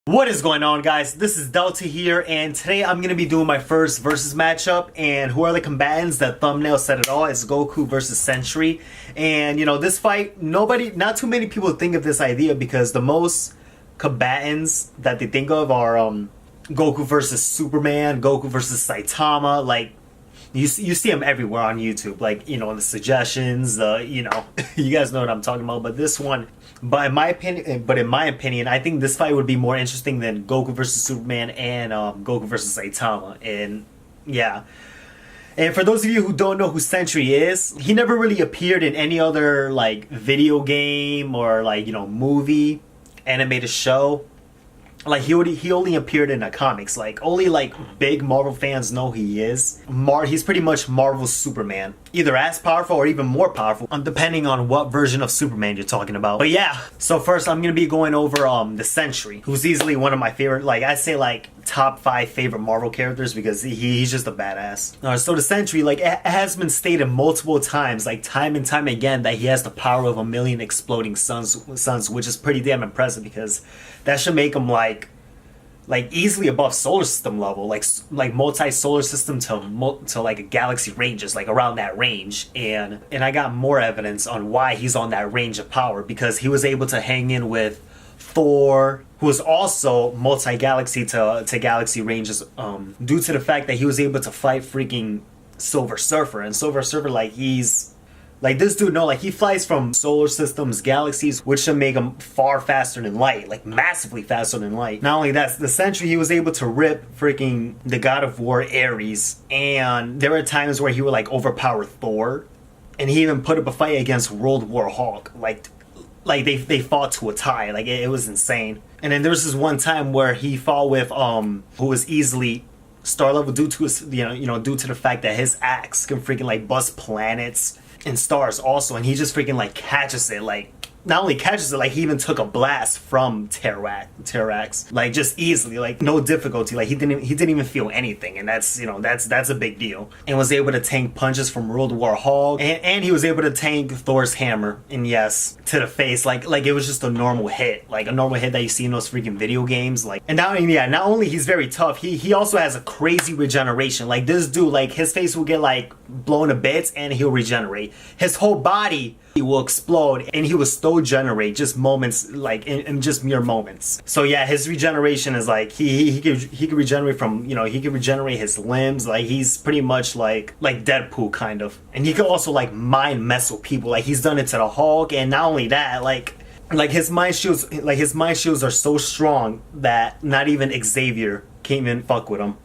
What is going on, guys? This is Delta here, and today I'm going to be doing my first versus matchup. And who are the combatants? The thumbnail said it all. It's Goku versus Sentry. And you know, this fight, not too many people think of this idea because the most combatants that they think of are Goku versus Superman, Goku versus Saitama. Like you see them everywhere on YouTube. Like, you know, the suggestions. You know, you guys know what I'm talking about. But this one. But in my opinion, I think this fight would be more interesting than Goku versus Superman and Goku versus Saitama. And yeah. And for those of you who don't know who Sentry is, he never really appeared in any other like video game or like, you know, movie, animated show. Like he only appeared in the comics. Like only like big Marvel fans know who he is. He's pretty much Marvel's Superman, either as powerful or even more powerful, depending on what version of Superman you're talking about. But yeah, so first I'm gonna be going over the Sentry, who's easily one of my favorite. Like I say, like top 5 favorite Marvel characters because he's just a badass. So the Sentry, like it has been stated multiple times, like time and time again, that he has the power of 1,000,000 exploding suns, which is pretty damn impressive because that should make him like easily above solar system level, like multi solar system to like a galaxy ranges, like around that range. And I got more evidence on why he's on that range of power, because he was able to hang in with Thor, who is also multi-galaxy to galaxy ranges, due to the fact that he was able to fight freaking Silver Surfer. And Silver Surfer, like he's like this dude, no, like he flies from solar systems, galaxies, which should make him far faster than light, like massively faster than light. Not only that, the Sentry, he was able to rip freaking the God of War Ares, and there were times where he would like overpower Thor, and he even put up a fight against World War Hulk. Like they fought to a tie. Like it was insane. And then there was this one time where he fought with who was easily star level due to his, due to the fact that his axe can freaking like bust planets and stars also, and he just freaking like catches it. Like not only catches it, like he even took a blast from Terrax, like just easily, like no difficulty. Like he didn't even feel anything, and that's a big deal. And was able to tank punches from World War Hulk, and he was able to tank Thor's hammer, and yes, to the face. Like it was just a normal hit, like a normal hit that you see in those freaking video games. Like, and not only he's very tough, he also has a crazy regeneration. Like this dude, like his face will get like blown to bits, and he'll regenerate. His whole body will explode, and he will still generate just moments, like in just mere moments. So yeah, his regeneration is like he could regenerate from, he could regenerate his limbs. Like he's pretty much like Deadpool kind of. And he could also like mind mess with people. Like he's done it to the Hulk. And not only that, like his mind shields are so strong that not even Xavier can't even fuck with him.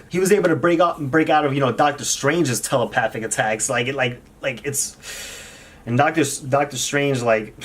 He was able to break out of Doctor Strange's telepathic attacks. And Doctor Strange, like,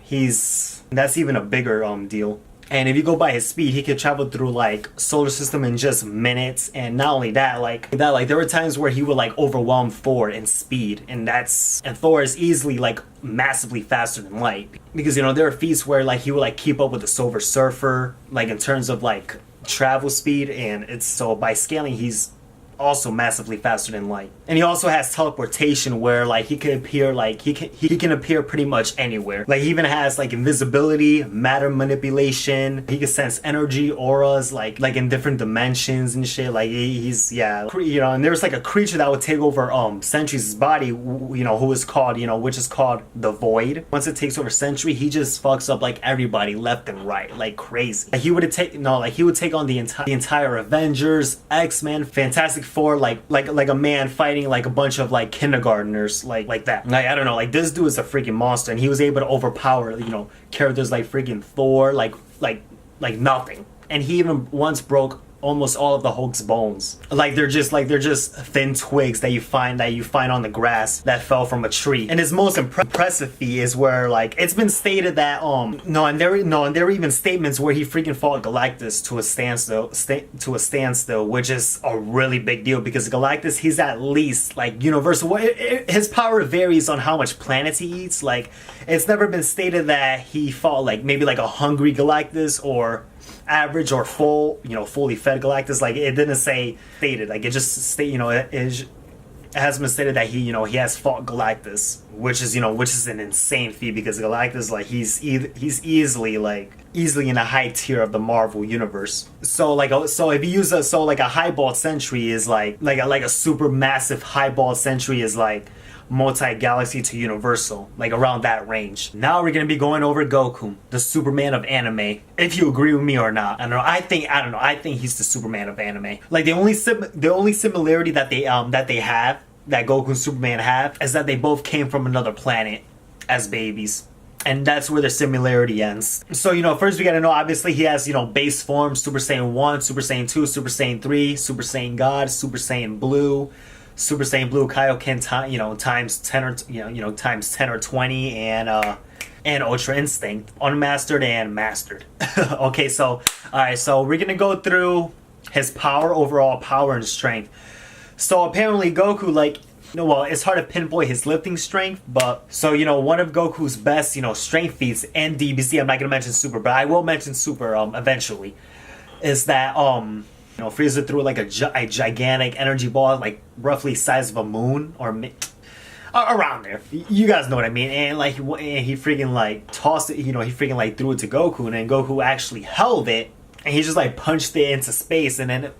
that's even a bigger deal. And if you go by his speed, he could travel through like solar system in just minutes. And not only that, like there were times where he would like overwhelm Thor in speed, and Thor is easily like massively faster than light, because there are feats where like he would like keep up with the Silver Surfer, like in terms of like travel speed, and it's so by scaling he's also massively faster than light. And he also has teleportation, where like he can appear he can appear pretty much anywhere. Like he even has like invisibility, matter manipulation. He can sense energy, auras, like in different dimensions and shit. Like he's and there's like a creature that would take over Sentry's body, who is called, which is called the Void. Once it takes over Sentry, he just fucks up like everybody left and right, like crazy. Like he would take on the entire Avengers, X-Men, Fantastic Four, like a man fighting like a bunch of like kindergartners, like that. Like I don't know, like this dude is a freaking monster, and he was able to overpower characters like freaking Thor, like nothing. And he even once broke almost all of the Hulk's bones. Like they're just thin twigs that you find on the grass that fell from a tree. And his most impressive feat is where like it's been stated that there were even statements where he freaking fought Galactus to a standstill, which is a really big deal, because Galactus, he's at least like universal. His power varies on how much planets he eats. Like it's never been stated that he fought like maybe like a hungry Galactus or average or fully fed Galactus. Like it didn't say stated, like it just it has been stated that he has fought Galactus, which is an insane feat because Galactus, like, he's easily in a high tier of the Marvel universe. So if you use a highball sentry is like a super massive highball sentry is like multi-galaxy to universal, like around that range. Now we're gonna be going over Goku, the Superman of anime. If you agree with me or not, I don't know. I think he's the Superman of anime. Like the only similarity that they have, that Goku and Superman have, is that they both came from another planet as babies. And that's where their similarity ends. So, first we gotta know, obviously, he has, base form, Super Saiyan 1, Super Saiyan 2, Super Saiyan 3, Super Saiyan God, Super Saiyan Blue, Super Saiyan Blue Kaioken, times 10 or 20, and Ultra Instinct, unmastered and mastered. Okay, so, alright, so we're gonna go through his power, overall power and strength. So apparently Goku, well, it's hard to pinpoint his lifting strength, but so one of Goku's best strength feats and DBZ, I'm not gonna mention Super, but I will mention Super eventually, is that Frieza threw like a gigantic energy ball, like roughly size of a moon or around there. You guys know what I mean. And he freaking like tossed it, he freaking like threw it to Goku, and then Goku actually held it. And he just like punched it into space, and then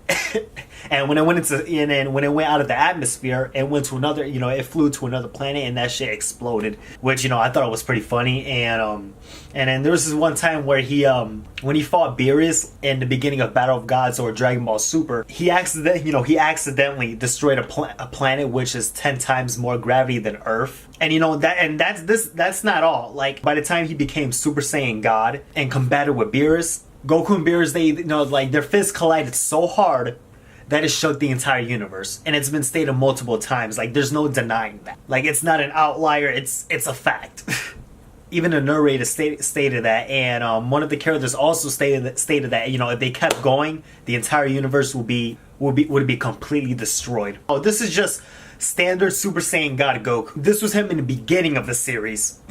and when it went out of the atmosphere, it went to another, it flew to another planet, and that shit exploded. Which I thought it was pretty funny. And then there was this one time where when he fought Beerus in the beginning of Battle of Gods or Dragon Ball Super, he accidentally destroyed a planet which is 10 times more gravity than Earth. And that's not all. Like by the time he became Super Saiyan God and combated with Beerus, Goku and Beerus, their fists collided so hard that it shook the entire universe. And it's been stated multiple times. Like, there's no denying that. Like, it's not an outlier, it's a fact. Even the narrator stated that, and one of the characters also stated that, if they kept going, the entire universe would be completely destroyed. Oh, this is just standard Super Saiyan God Goku. This was him in the beginning of the series.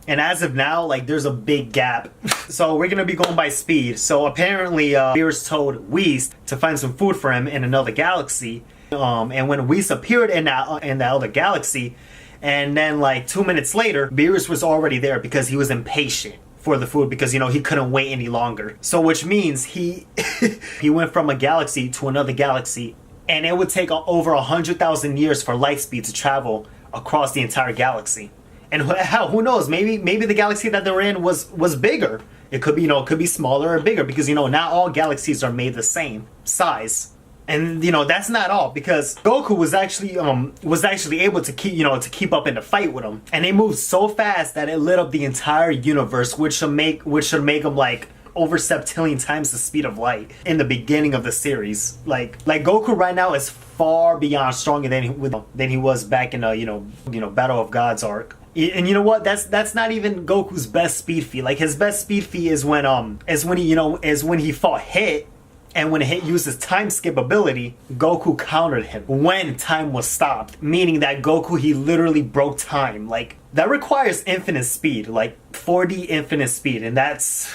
And as of now, there's a big gap. So we're gonna be going by speed. So apparently, Beerus told Whis to find some food for him in another galaxy. And when Whis appeared in the other galaxy, and then 2 minutes later, Beerus was already there because he was impatient for the food because he couldn't wait any longer. So which means he went from a galaxy to another galaxy, and it would take over 100,000 years for light speed to travel across the entire galaxy. And hell, who knows? Maybe the galaxy that they're in was bigger. It could be smaller or bigger because not all galaxies are made the same size. And that's not all, because Goku was actually able to keep up in the fight with him. And they moved so fast that it lit up the entire universe, which should make him over septillion times the speed of light in the beginning of the series. Like Goku right now is far beyond stronger than he was back in the Battle of Gods arc. And you know what? That's not even Goku's best speed feat. Like his best speed feat is when he fought Hit, and when Hit used his time skip ability, Goku countered him when time was stopped. Meaning that Goku, he literally broke time. Like that requires infinite speed, like 4D infinite speed, and that's,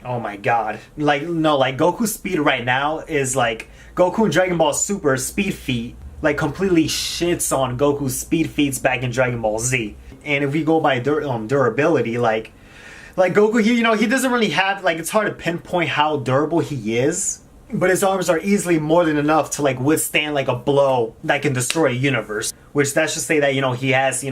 oh my god. Goku's speed right now is Goku in Dragon Ball Super speed feat completely shits on Goku's speed feats back in Dragon Ball Z. And if we go by durability, Goku, he doesn't really have, it's hard to pinpoint how durable he is, but his arms are easily more than enough to withstand a blow that can destroy a universe. Which that should say that he has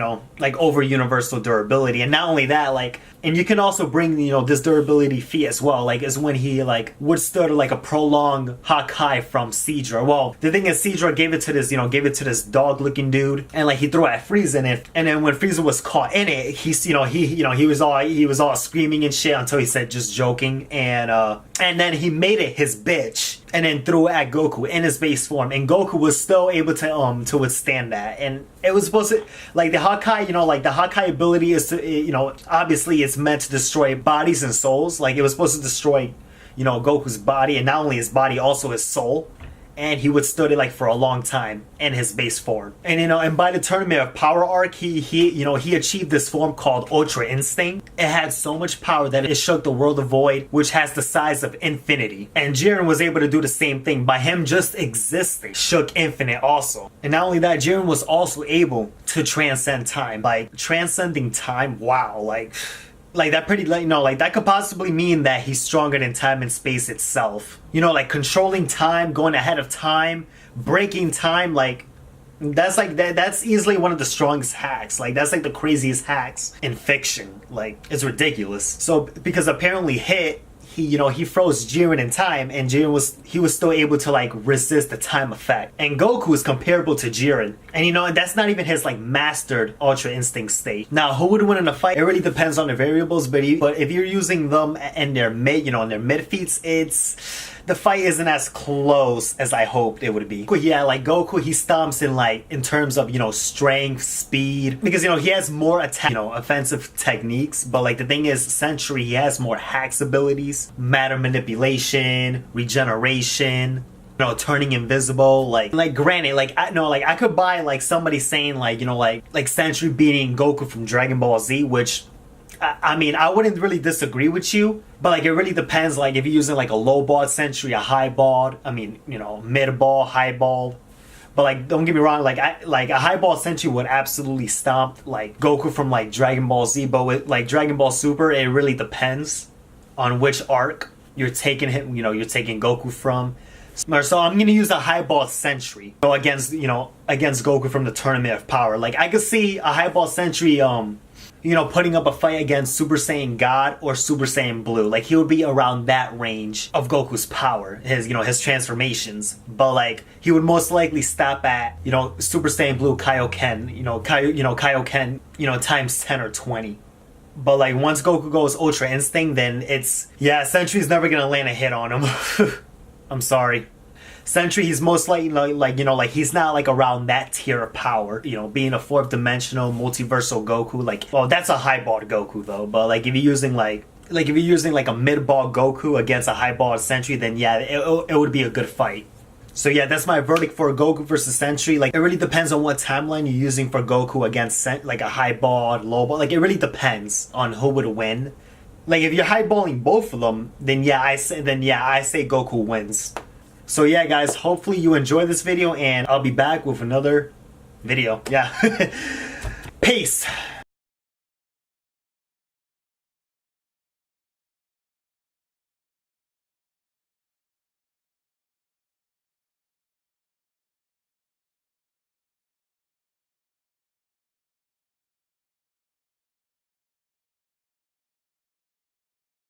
over universal durability. And not only that, and you can also bring this durability feat as well, is when he withstood a prolonged Hakai from Seadra. Well, the thing is, Seadra gave it to this dog looking dude, and he threw it at Frieza, and then when Frieza was caught in it, he was all screaming and shit until he said just joking, and then he made it his bitch and then threw it at Goku in his base form, and Goku was still able to withstand that. And it was supposed to, the Hakai, the Hakai ability is to, obviously it's meant to destroy bodies and souls. It was supposed to destroy, Goku's body, and not only his body, also his soul. and he withstood it like for a long time in his base form. And and by the Tournament of Power arc, he achieved this form called Ultra Instinct. It had so much power that it shook the world of Void, which has the size of infinity. And Jiren was able to do the same thing by him just existing, shook infinite also. And not only that, Jiren was also able to transcend time. Like transcending time, wow, like that pretty, like that could possibly mean that he's stronger than time and space itself. Like controlling time, going ahead of time, breaking time, like that's easily one of the strongest hacks. Like that's like the craziest hacks in fiction. Like it's ridiculous. So because apparently he froze Jiren in time, and Jiren was still able to like resist the time effect. And Goku is comparable to Jiren, and that's not even his like mastered Ultra Instinct state. Now, who would win in a fight? It really depends on the variables, but if you're using them in their mid feats, the fight isn't as close as I hoped it would be. Yeah, like Goku, he stomps in terms of strength, speed, because he has more attack, offensive techniques. But like the thing is, Sentry, he has more hacks abilities, matter manipulation, regeneration, turning invisible. Like granted, I could buy like somebody saying like Sentry beating Goku from Dragon Ball Z, which I mean, I wouldn't really disagree with you, but like it really depends. Like if you're using like a low ball Sentry, a high ball, mid ball, high ball. But like, don't get me wrong, like a high ball Sentry would absolutely stomp like Goku from like Dragon Ball Z. But with like Dragon Ball Super, it really depends on which arc you're taking him. You're taking Goku from. So I'm gonna use a high ball Sentry against Goku from the Tournament of Power. Like I could see a high ball Sentry putting up a fight against Super Saiyan God or Super Saiyan Blue. Like he would be around that range of Goku's power, his transformations. But like he would most likely stop at Super Saiyan Blue Kaioken, Kaioken, times 10 or 20. But like once Goku goes Ultra Instinct, then Sentry's never gonna land a hit on him. I'm sorry. Sentry, he's most likely like he's not like around that tier of power, being a fourth dimensional multiversal Goku. Like, well, that's a high ball Goku though. But like if you're using like a mid ball Goku against a high ball Sentry, then it would be a good fight. So yeah, that's my verdict for Goku versus Sentry. Like it really depends on what timeline you're using for Goku against like a high ball, low ball. Like it really depends on who would win. Like if you're highballing both of them, then I say Goku wins. So yeah, guys, hopefully you enjoy this video, and I'll be back with another video. Yeah. Peace.